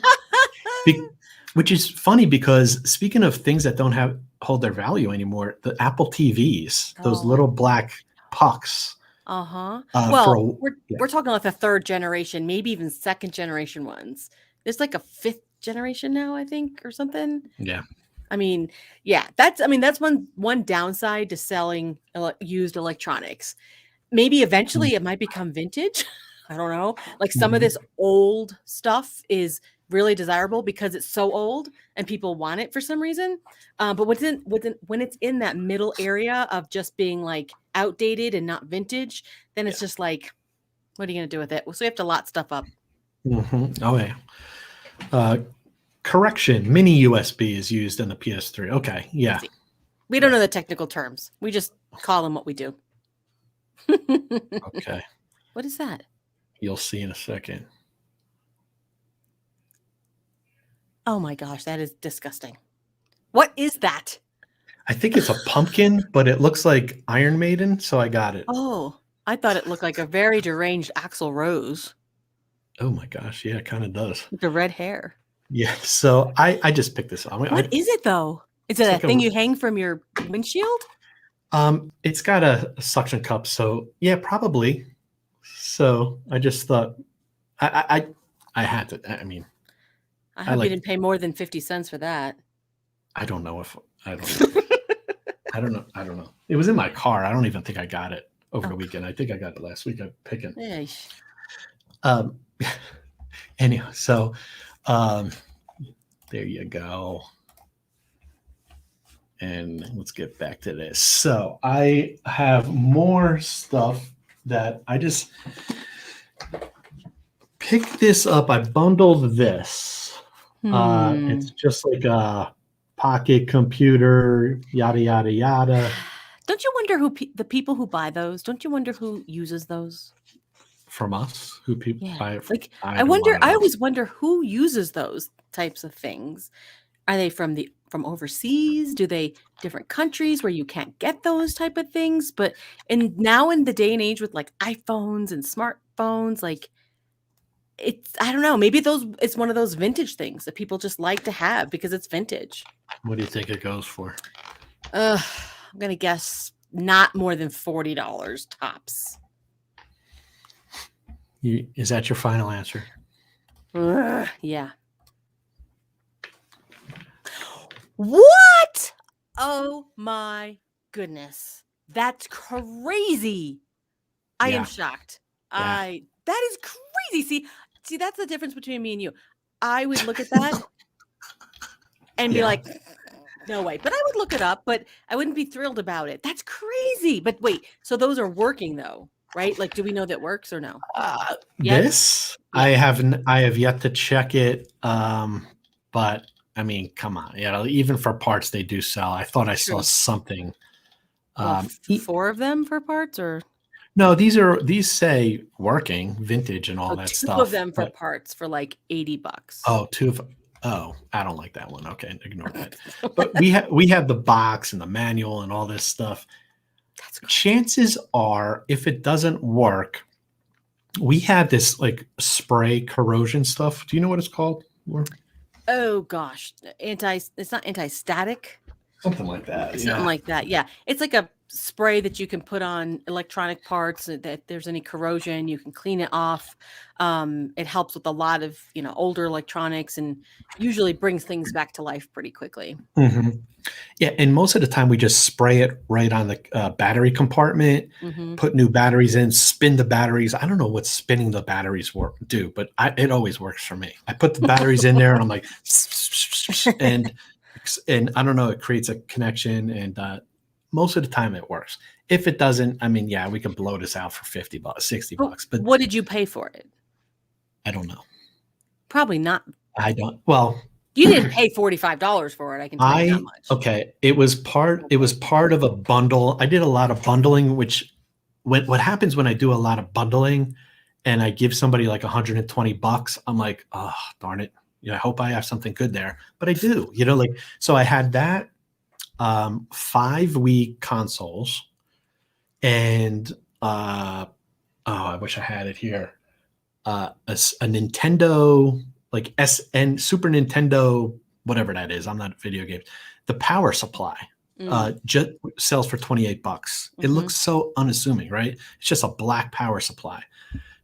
Which is funny because speaking of things that don't hold their value anymore, the Apple TVs, those little black pucks. Well, we're talking like the 3rd generation, maybe even 2nd generation ones. There's like a 5th generation now, I think, or something. Yeah. I mean, yeah, that's one downside to selling used electronics. Maybe eventually it might become vintage. I don't know. Like some of this old stuff is really desirable because it's so old and people want it for some reason. But when it's in that middle area of just being like outdated and not vintage, then it's just like, what are you going to do with it? So we have to lot stuff up. Oh yeah. Correction, mini USB is used in the PS3. Okay, yeah. We don't know the technical terms. We just call them what we do. Okay. What is that? You'll see in a second. Oh my gosh, that is disgusting. What is that? I think it's a pumpkin, but it looks like Iron Maiden, so I got it. Oh, I thought it looked like a very deranged Axl Rose. Oh my gosh, yeah, it kind of does. With the red hair. Yeah, so I just picked this up. What is it though? Is it a thing you hang from your windshield? It's got a suction cup, so yeah, probably. So I just thought I had to. I mean, I hope you didn't pay more than 50 cents for that. I don't know if I don't know. I don't know. It was in my car. I don't even think I got it over the weekend. I think I got it last week. I picked it. Anyway, so there you go. And let's get back to this. So I have more stuff that I just picked this up. I bundled this. It's just like a pocket computer, yada, yada, yada. Don't you wonder who the people who buy those, don't you wonder who uses those? From us? Who people buy it from? Like, I always wonder who uses those types of things. Are they from overseas? Do they different countries where you can't get those type of things? But now in the day and age with like iPhones and smartphones, like I don't know, maybe it's one of those vintage things that people just like to have because it's vintage. What do you think it goes for? I'm gonna guess not more than $40 tops. Is that your final answer? Yeah. What? Oh my goodness. That's crazy. I am shocked. That is crazy. See, that's the difference between me and you. I would look at that and be like, no way. But I would look it up, but I wouldn't be thrilled about it. That's crazy. But wait, so those are working though, right? Like, do we know that works or no? This? Yeah. I have yet to check it. But I mean, come on. Even for parts they do sell. I thought I saw something. 4 of them for parts or? No, these say working, vintage and all that stuff. 2 of them for parts for like $80. Oh, 2 of them. Oh, I don't like that one. Okay, ignore that. But we have the box and the manual and all this stuff. That's cool. Chances are, if it doesn't work, we have this like spray corrosion stuff. Do you know what it's called? Oh gosh, it's not anti-static. Something like that. Something like that. Yeah, it's like a spray that you can put on electronic parts that if there's any corrosion, you can clean it off. It helps with a lot of older electronics and usually brings things back to life pretty quickly. Mm-hmm. Yeah, and most of the time we just spray it right on the battery compartment, put new batteries in, spin the batteries. I don't know what spinning the batteries do, but it always works for me. I put the batteries in there and I'm like, and I don't know, it creates a connection and most of the time it works. If it doesn't, I mean, yeah, we can blow this out for $50, $60. But what did you pay for it? I don't know. Probably not. I don't. Well, you didn't pay $45 for it. I can tell you that much. Okay. It was part of a bundle. I did a lot of bundling, which what happens when I do a lot of bundling and I give somebody like $120, I'm like, oh, darn it. I hope I have something good there, but I do, so I had that 5-week consoles and I wish I had it here. A Nintendo, like Super Nintendo, whatever that is. I'm not video games. The power supply just sells for $28. It looks so unassuming, right? It's just a black power supply,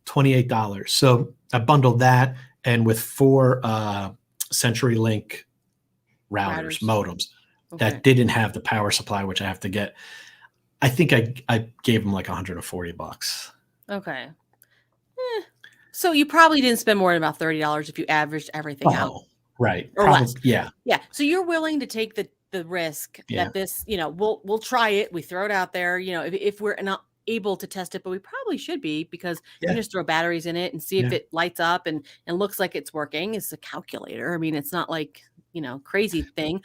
$28. So I bundled that and with 4 CenturyLink routers, modems that didn't have the power supply, which I have to get. I think I gave them like $140. Okay. So you probably didn't spend more than about $30 if you averaged everything out. Oh, right. Or less. Yeah. Yeah. So you're willing to take the risk that this, we'll try it. We throw it out there, if we're not able to test it, but we probably should be, because you can just throw batteries in it and see if it lights up and looks like it's working. It's a calculator. I mean, it's not like, crazy thing,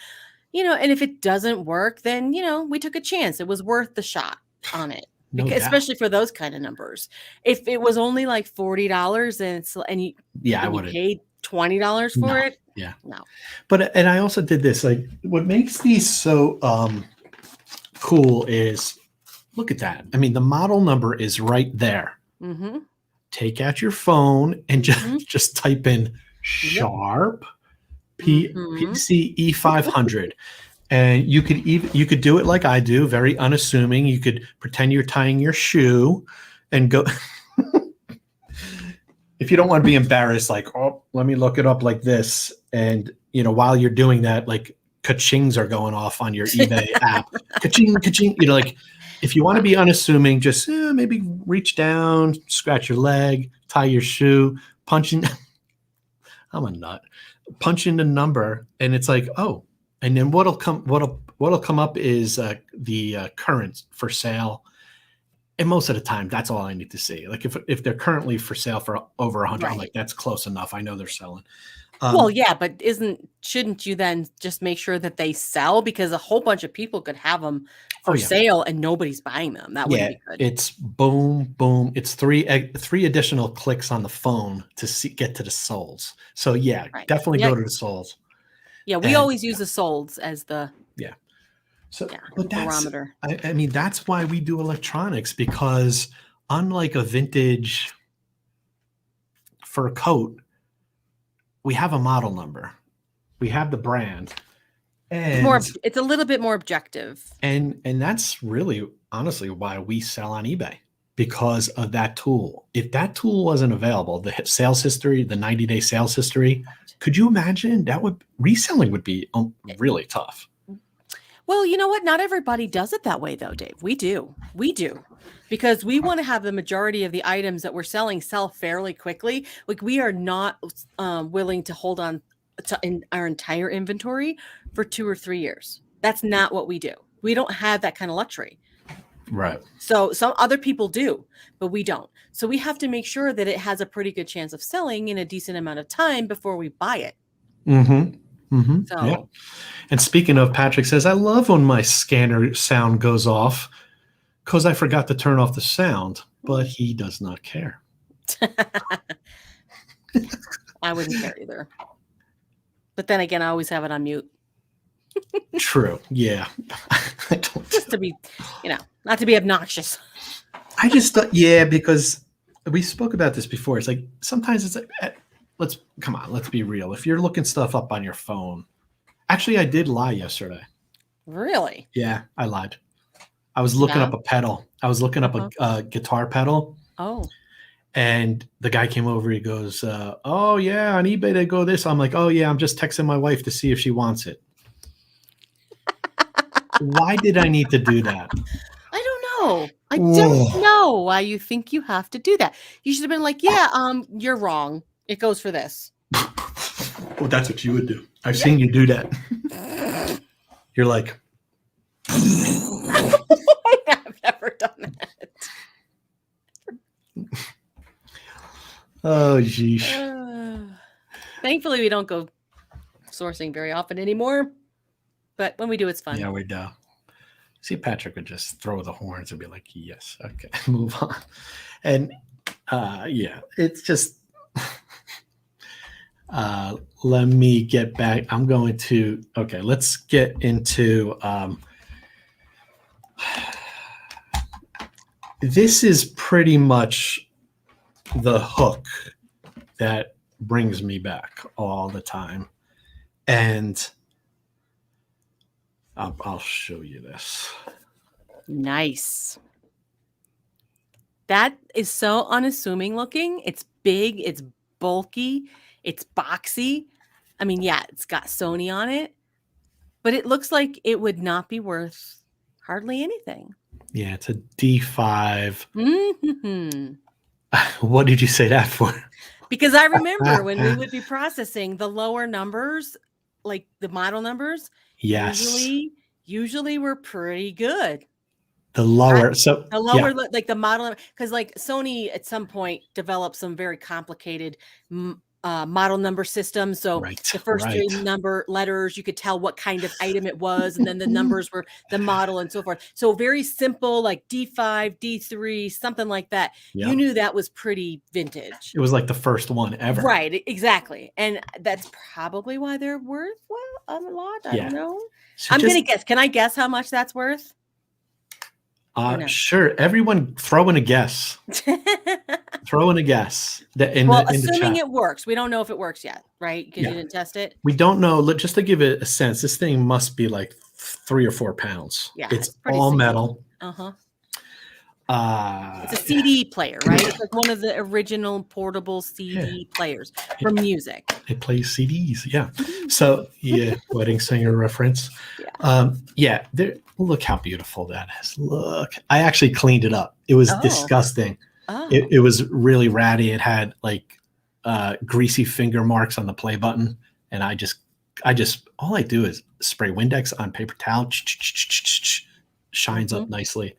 and if it doesn't work, then, we took a chance. It was worth the shot on it. Especially for those kind of numbers. If it was only like $40 and you paid $20 for it. Yeah. No. And I also did this, like, what makes these so cool is, look at that. I mean, the model number is right there. Mm-hmm. Take out your phone and just type in Sharp PCE 500. And you could do it like I do, very unassuming. You could pretend you're tying your shoe and go. If you don't want to be embarrassed, like, oh, let me look it up like this. And, while you're doing that, like, ka-chings are going off on your eBay app. Ka-ching, ka-ching. Like, if you want to be unassuming, just maybe reach down, scratch your leg, tie your shoe, punch in. I'm a nut. Punch in the number, and it's like, oh. And then what'll come up is the current for sale. And most of the time, that's all I need to see. Like, if they're currently for sale for over 100, I'm like, that's close enough. I know they're selling. Well, yeah, but shouldn't you then just make sure that they sell? Because a whole bunch of people could have them for sale and nobody's buying them. That wouldn't be good. It's boom, boom. It's three additional clicks on the phone to get to the solds. So definitely go to the solds. Yeah, we always use the solds as the but barometer. I mean, that's why we do electronics, because unlike a vintage fur coat, we have a model number, we have the brand, and it's a little bit more objective. And that's really, honestly, why we sell on eBay, because of that tool. If that tool wasn't available, the sales history, the 90-day sales history, could you imagine reselling would be really tough? Well, you know what? Not everybody does it that way, though, Dave. We do, because we want to have the majority of the items that we're selling sell fairly quickly. Like, we are not willing to hold on to our entire inventory for 2 or 3 years. That's not what we do. We don't have that kind of luxury. Right. So some other people do, but we don't. So we have to make sure that it has a pretty good chance of selling in a decent amount of time before we buy it. Mm-hmm. Mm-hmm. So, yeah. And speaking of, Patrick says, I love when my scanner sound goes off because I forgot to turn off the sound, but he does not care. I wouldn't care either. But then again, I always have it on mute. True. Yeah. Just to be, not to be obnoxious. I just thought, because we spoke about this before. It's like, sometimes it's like, let's be real. If you're looking stuff up on your phone, actually, I did lie yesterday. Really? Yeah, I lied. I was looking up a pedal. I was looking up a guitar pedal. Oh. And the guy came over. He goes, oh, yeah, on eBay they go this. I'm like, oh, yeah, I'm just texting my wife to see if she wants it. Why did I need to do that? I don't know. I don't know why you think you have to do that. You should have been like, you're wrong. It goes for this. Well, that's what you would do. I've seen you do that. You're like, I've never done that. Oh, geez. Thankfully, we don't go sourcing very often anymore. But when we do, it's fun. Yeah, we do. See, Patrick would just throw the horns and be like, yes, okay, move on. And it's just, let me get back. Let's get into, this is pretty much the hook that brings me back all the time. And I'll show you this. Nice. That is so unassuming looking. It's big. It's bulky. It's boxy. I mean, it's got Sony on it, but it looks like it would not be worth hardly anything. Yeah, it's a D5. Mm-hmm. What did you say that for? Because I remember when we would be processing the lower numbers, like the model numbers, Yes. usually were pretty good. The lower, so The lower, like the model, because like Sony at some point developed some very complicated model number systems. So the first three number letters, you could tell what kind of item it was, and then the numbers were the model and so forth. So very simple, like D5, D3, something like that. Yep. You knew that was pretty vintage. It was like the first one ever. Right, exactly. And that's probably why they're worth, well, a lot. I don't know. So I'm going to guess. Can I guess how much that's worth? No? Sure. Everyone throw in a guess. Throw in a guess. Assuming it works. We don't know if it works yet, right? Because you didn't test it. We don't know. Just to give it a sense, this thing must be like 3 or 4 pounds. Yeah, it's all metal. Uh-huh. It's a CD player, right? It's like one of the original portable CD players for music. It plays CDs, yeah. So wedding singer reference. Look how beautiful that is. Look, I actually cleaned it up. It was disgusting. It was really ratty. It had like greasy finger marks on the play button, and I just all I do is spray Windex on paper towel. Shines up nicely.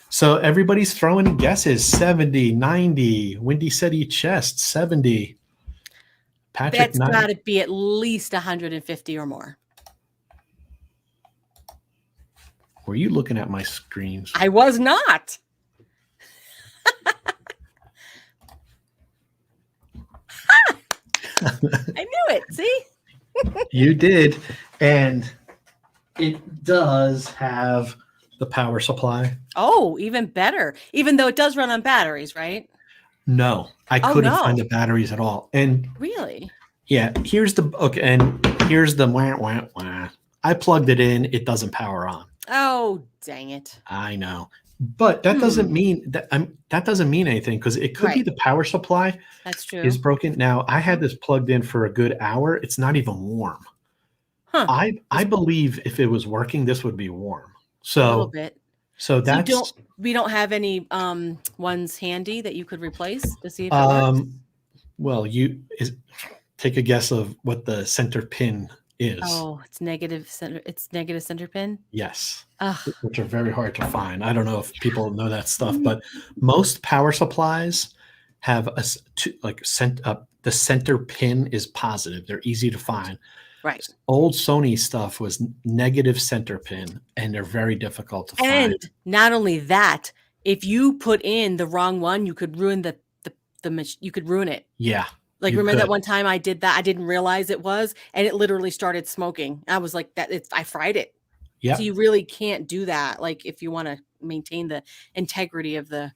So everybody's throwing guesses. 70, 90. Wendy said each chest, 70. Patrick, that's got to be at least 150 or more. Were you looking at my screens? I was not. I knew it. See? You did. And it does have the power supply. Oh, even better. Even though it does run on batteries, right? No, I couldn't find the batteries at all. And really? Yeah, here's the wah, wah, wah. I plugged it in, it doesn't power on. Oh, dang it. I know. But that doesn't mean that doesn't mean anything, because it could be the power supply. That's true. Is broken. Now, I had this plugged in for a good hour. It's not even warm. Huh. I believe if it was working, this would be warm. So a little bit. So that's we don't have any ones handy that you could replace to see if it works? Well, take a guess of what the center pin is. Oh, it's negative center pin. Yes. Which are very hard to find. I don't know if people know that stuff, but most power supplies have the center pin is positive. They're easy to find. Right. Old Sony stuff was negative center pin, and they're very difficult to find. And not only that, if you put in the wrong one, you could ruin you could ruin it. Yeah. Like, remember that one time I did that? I didn't realize it was, and it literally started smoking. I was like, I fried it. Yeah. So you really can't do that. Like, if you want to maintain the integrity of the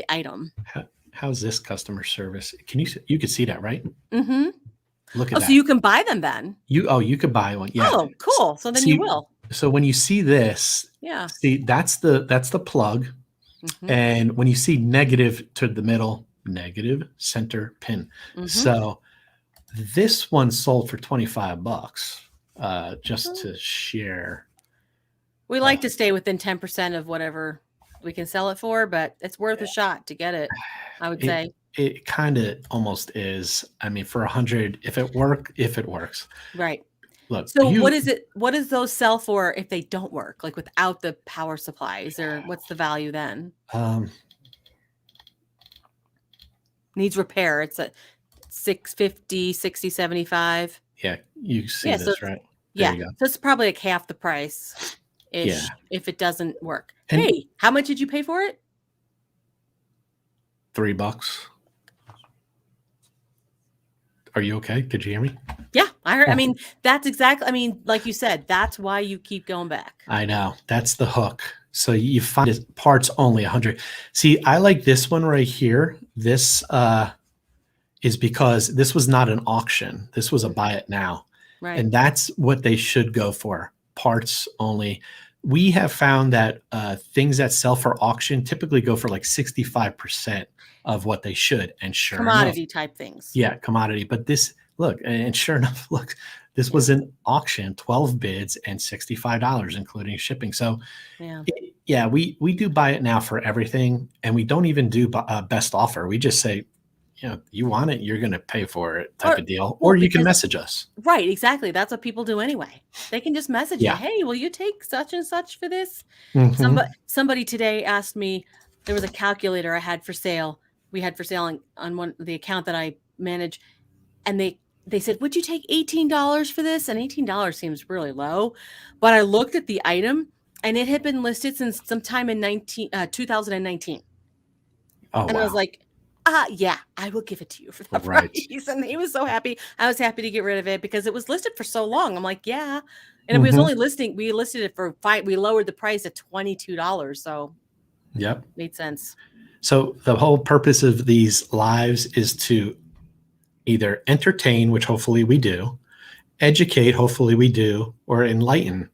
item. How's this customer service? You could see that, right? Mm-hmm. Look at that. So you can buy them then. You could buy one. Yeah. Oh, cool. So then you will. So when you see this, see that's the plug. Mm-hmm. And when you see negative to the middle, negative center pin. Mm-hmm. So this one sold for $25. Just to share. We like to stay within 10% of whatever we can sell it for, but it's worth a shot to get it, I would say. It kind of almost is. I mean, for 100, if it works. Right. Look. So what does those sell for if they don't work? Like without the power supplies, or what's the value then? Needs repair. It's at 650, 60, 75. Yeah, you see this, right? There you go. So it's probably like half the price if it doesn't work. And hey, how much did you pay for it? $3. Are you okay? Could you hear me? Yeah, I heard. I mean, that's exactly. I mean, like you said, that's why you keep going back. I know. That's the hook. So you find it, parts only 100. See, I like this one right here. This is because this was not an auction. This was a buy it now. Right. And that's what they should go for. Parts only. We have found that things that sell for auction typically go for like 65% of what they should. And sure commodity enough, type things. Yeah, commodity. But this, look, and sure enough, look, this was an auction, 12 bids and $65, including shipping. So, Yeah, we do buy it now for everything, and we don't even do best offer. We just say, you want it, you're going to pay for it type of deal, or you can message us. Right, exactly. That's what people do anyway. They can just message you, Yeah. hey, will you take such and such for this? Mhm. Somebody today asked me, there was a calculator I had for sale. We had for sale on the account that I manage. And they said, would you take $18 for this? And $18 seems really low. But I looked at the item and it had been listed since sometime in 2019. Oh, And wow. I was like, yeah, I will give it to you for that Right. price. And he was so happy. I was happy to get rid of it because it was listed for so long. I'm like, yeah. And it was only we listed it for we lowered the price at $22. So yep, made sense. So the whole purpose of these lives is to either entertain, which hopefully we do, educate, hopefully we do, or enlighten.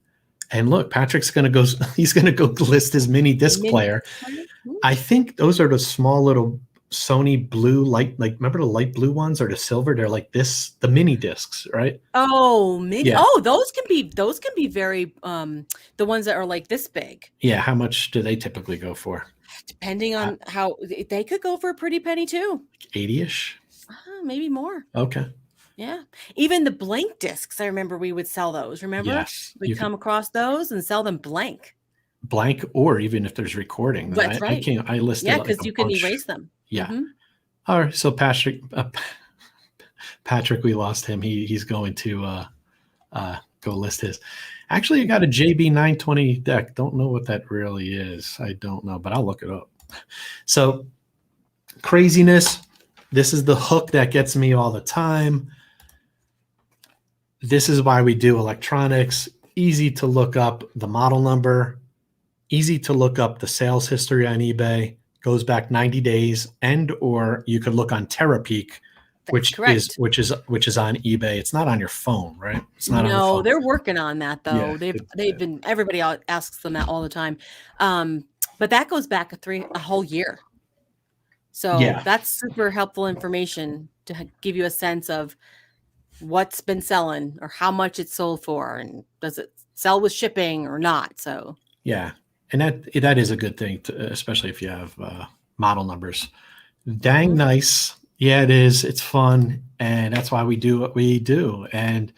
And look, Patrick's going to go, he's going to go list his mini disc player. I think those are the small little Sony blue remember the light blue ones or the silver? They're like this, the mini discs, right? Oh, mini. Yeah. Oh, those can be very, the ones that are like this big. Yeah. How much do they typically go for? Depending on how they could go for a pretty penny too. 80-ish? Maybe more. Okay. Yeah. Even the blank discs, I remember we would sell those. Remember? Yes. We'd come across those and sell them blank. Blank, or even if there's recording. That's right. I listed. Yeah, because you can erase them. Yeah. All right. So Patrick, we lost him. He's going to go list his. Actually, I got a JB 920 deck. Don't know what that really is. I don't know, but I'll look it up. So craziness. This is the hook that gets me all the time. This is why we do electronics. Easy to look up the model number. Easy to look up the sales history on eBay. Goes back 90 days, or you could look on TerraPeak, which is on eBay. It's not on your phone, right? It's not. No, they're working on that though. Yeah, they've been. Everybody asks them that all the time, but that goes back a whole year. So that's super helpful information to give you a sense of what's been selling or how much it's sold for, and does it sell with shipping or not. So yeah. And that is a good thing, especially if you have model numbers. Dang nice. Yeah, it is. It's fun. And that's why we do what we do. And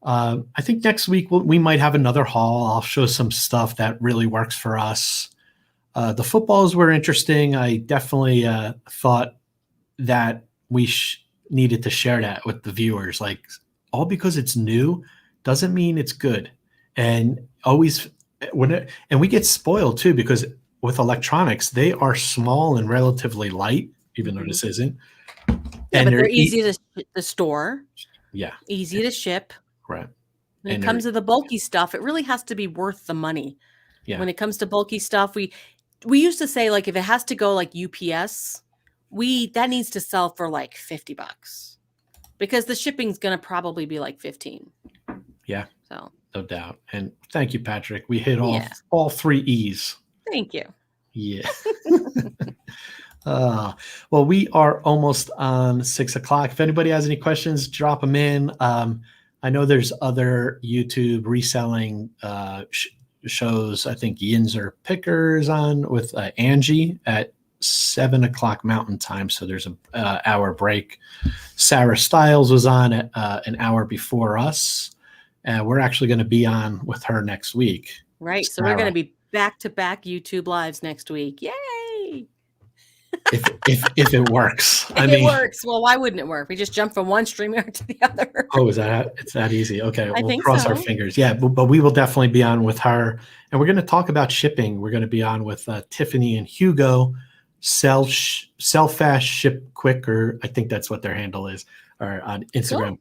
I think next week we might have another haul. I'll show some stuff that really works for us. The footballs were interesting. I definitely thought that we needed to share that with the viewers. Like, all because it's new doesn't mean it's good. And always... and we get spoiled too, because with electronics, they are small and relatively light, even though this isn't. Yeah, and but they're easy to store. Yeah. Easy to ship. Right. When it comes to the bulky stuff, it really has to be worth the money. Yeah. When it comes to bulky stuff, we used to say, like, if it has to go like UPS, that needs to sell for like $50, because the shipping's going to probably be like 15. Yeah. So. No doubt. And thank you, Patrick. We hit all 3 E's. Thank you. Yeah. Well, we are almost on 6 o'clock. If anybody has any questions, drop them in. I know there's other YouTube reselling shows. I think Yinzer Pickers on with Angie at 7 o'clock Mountain Time. So there's an hour break. Sarah Stiles was on at an hour before us. We're actually going to be on with her next week. Right. So we're going to be back-to-back YouTube lives next week. Yay! if it works. It works. Well, why wouldn't it work? We just jump from one StreamYard to the other. Oh, it's that easy? Okay, we'll cross our fingers. Yeah, but we will definitely be on with her, and we're going to talk about shipping. We're going to be on with Tiffany and Hugo. Sell fast, ship quick, or I think that's what their handle is, or on Instagram.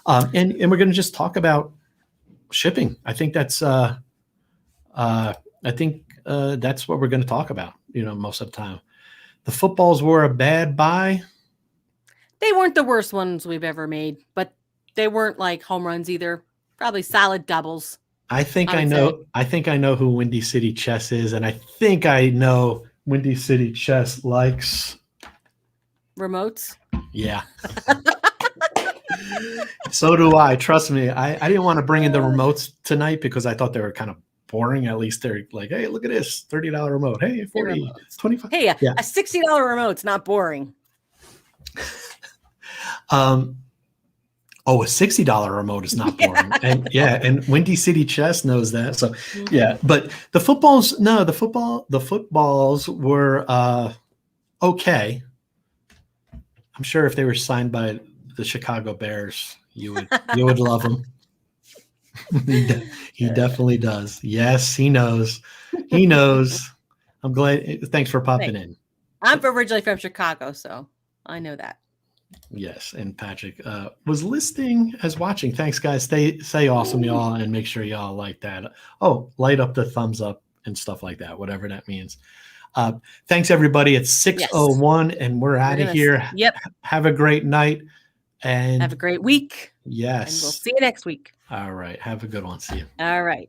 Cool. And we're going to just talk about shipping. I think that's what we're going to talk about, most of the time. The footballs were a bad buy. They weren't the worst ones we've ever made, but they weren't like home runs either. Probably solid doubles. I think I know who Windy City Chess is, and I think I know Windy City Chess likes remotes. Yeah. So do I. Trust me. I didn't want to bring in the remotes tonight because I thought they were kind of boring. At least they're like, hey, look at this $30 remote. Hey, 40, 25. Hey, a $60 remote's not boring. Oh, a $60 remote is not boring. And and Windy City Chess knows that. So but the footballs were okay. I'm sure if they were signed by the Chicago Bears, you would love them. He definitely does. Yes, he knows. He knows. I'm glad. Thanks for popping in. I'm originally from Chicago, so I know that. Yes, and Patrick was listening as watching. Thanks, guys. Stay awesome, y'all, and make sure y'all like that. Oh, light up the thumbs up and stuff like that, whatever that means. Thanks, everybody. It's 6:01, and we're out of here. Yep. Have a great night. And have a great week. Yes. And we'll see you next week. All right. Have a good one. See you. All right.